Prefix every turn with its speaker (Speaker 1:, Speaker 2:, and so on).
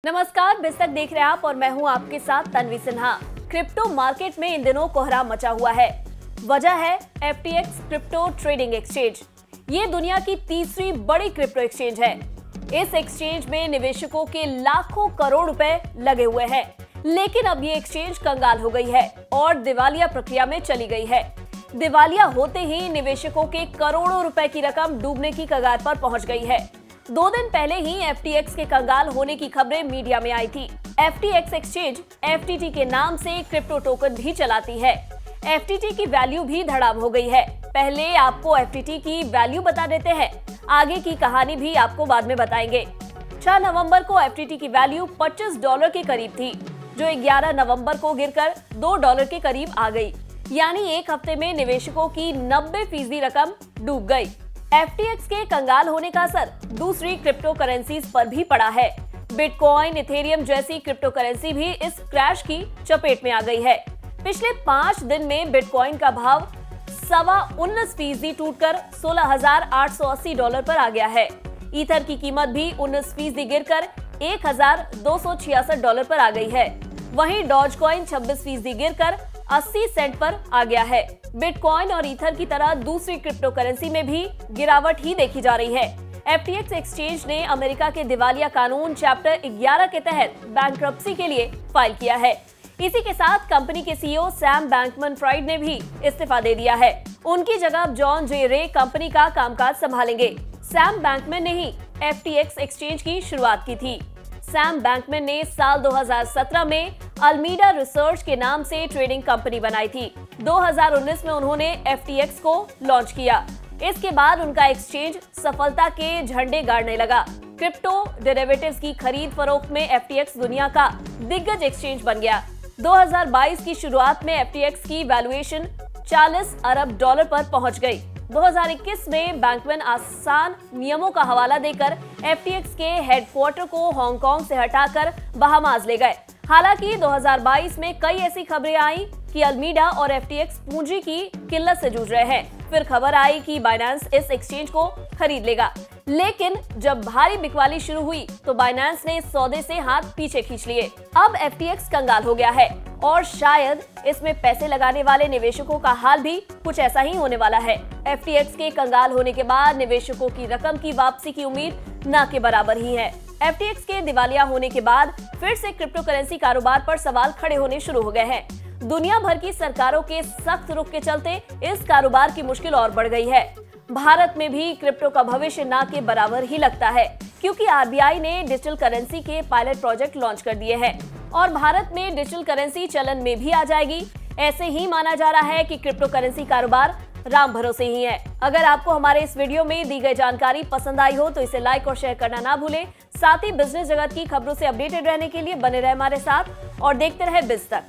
Speaker 1: नमस्कार, बिज तक देख रहे हैं आप और मैं हूं आपके साथ तन्वी सिन्हा। क्रिप्टो मार्केट में इन दिनों कोहराम मचा हुआ है। वजह है FTX क्रिप्टो ट्रेडिंग एक्सचेंज। ये दुनिया की तीसरी बड़ी क्रिप्टो एक्सचेंज है। इस एक्सचेंज में निवेशकों के लाखों करोड़ रुपए लगे हुए हैं, लेकिन अब ये एक्सचेंज कंगाल हो गई है और दिवालिया प्रक्रिया में चली गई है। दिवालिया होते ही निवेशकों के करोड़ों रुपए की रकम डूबने की कगार पर पहुंच गई है। 2 दिन पहले ही FTX के कंगाल होने की खबरें मीडिया में आई थी। FTX एक्सचेंज FTT के नाम से क्रिप्टो टोकन भी चलाती है। FTT की वैल्यू भी धड़ाम हो गई है। पहले आपको FTT की वैल्यू बता देते हैं, आगे की कहानी भी आपको बाद में बताएंगे। 6 नवंबर को FTT की वैल्यू $25 के करीब थी, जो 11 नवंबर को गिरकर $2 के करीब आ गई। यानी एक हफ्ते में निवेशकों की 90% रकम डूब गई। FTX के कंगाल होने का असर दूसरी क्रिप्टो करेंसीज पर भी पड़ा है। बिटकॉइन, इथेरियम जैसी क्रिप्टो करेंसी भी इस क्रैश की चपेट में आ गई है। पिछले 5 दिन में बिटकॉइन का भाव 19% टूटकर $16,880 पर आ गया है। ईथर की कीमत भी 19% गिरकर $1,266 पर आ गई है। वहीं डॉजकॉइन 26% गिरकर 80 सेंट पर आ गया है। बिटकॉइन और ईथर की तरह दूसरी क्रिप्टो करेंसी में भी गिरावट ही देखी जा रही है। FTX एक्सचेंज ने अमेरिका के दिवालिया कानून चैप्टर 11 के तहत बैंक्रप्सी के लिए फाइल किया है। इसी के साथ कंपनी के CEO सैम बैंकमैन-फ्राइड ने भी इस्तीफा दे दिया है। उनकी जगह जॉन जे रे कंपनी का कामकाज संभालेंगे। सैम बैंकमैन ने ही FTX एक्सचेंज की शुरुआत की थी। सैम बैंकमैन ने साल 2017 में अल्मीडा रिसर्च के नाम से ट्रेडिंग कंपनी बनाई थी। 2019 में उन्होंने FTX को लॉन्च किया। इसके बाद उनका एक्सचेंज सफलता के झंडे गाड़ने लगा। क्रिप्टो डेरिवेटिव्स की खरीद फरोख्त में FTX दुनिया का दिग्गज एक्सचेंज बन गया। 2022 की शुरुआत में FTX की वैल्यूएशन $40 अरब पर पहुंच गई। 2021 में बैंकमैन आसान नियमों का हवाला देकर FTX के हेडक्वार्टर को हांगकांग से हटाकर बहामास ले गए। हालांकि 2022 में कई ऐसी खबरें आई कि अल्मीडा और FTX पूंजी की किल्लत से जूझ रहे हैं। फिर खबर आई कि बाइनेंस इस एक्सचेंज को खरीद लेगा, लेकिन जब भारी बिकवाली शुरू हुई तो बाइनेंस ने इस सौदे से हाथ पीछे खींच लिए। अब FTX कंगाल हो गया है और शायद इसमें पैसे लगाने वाले निवेशकों का हाल भी कुछ ऐसा ही होने वाला है। FTX के कंगाल होने के बाद निवेशकों की रकम की वापसी की उम्मीद न के बराबर ही है। FTX के दिवालिया होने के बाद फिर से क्रिप्टो करेंसी कारोबार पर सवाल खड़े होने शुरू हो गए हैं। दुनिया भर की सरकारों के सख्त रुख के चलते इस कारोबार की मुश्किल और बढ़ गई है। भारत में भी क्रिप्टो का भविष्य ना के बराबर ही लगता है, क्योंकि RBI ने डिजिटल करेंसी के पायलट प्रोजेक्ट लॉन्च कर दिए हैं और भारत में डिजिटल करेंसी चलन में भी आ जाएगी। ऐसे ही माना जा रहा है कि क्रिप्टो करेंसी कारोबार राम भरोसे ही है। अगर आपको हमारे इस वीडियो में दी गई जानकारी पसंद आई हो तो इसे लाइक और शेयर करना ना भूलें। साथ ही बिजनेस जगत की खबरों से अपडेटेड रहने के लिए बने रहे हमारे साथ और देखते रहे बिज तक।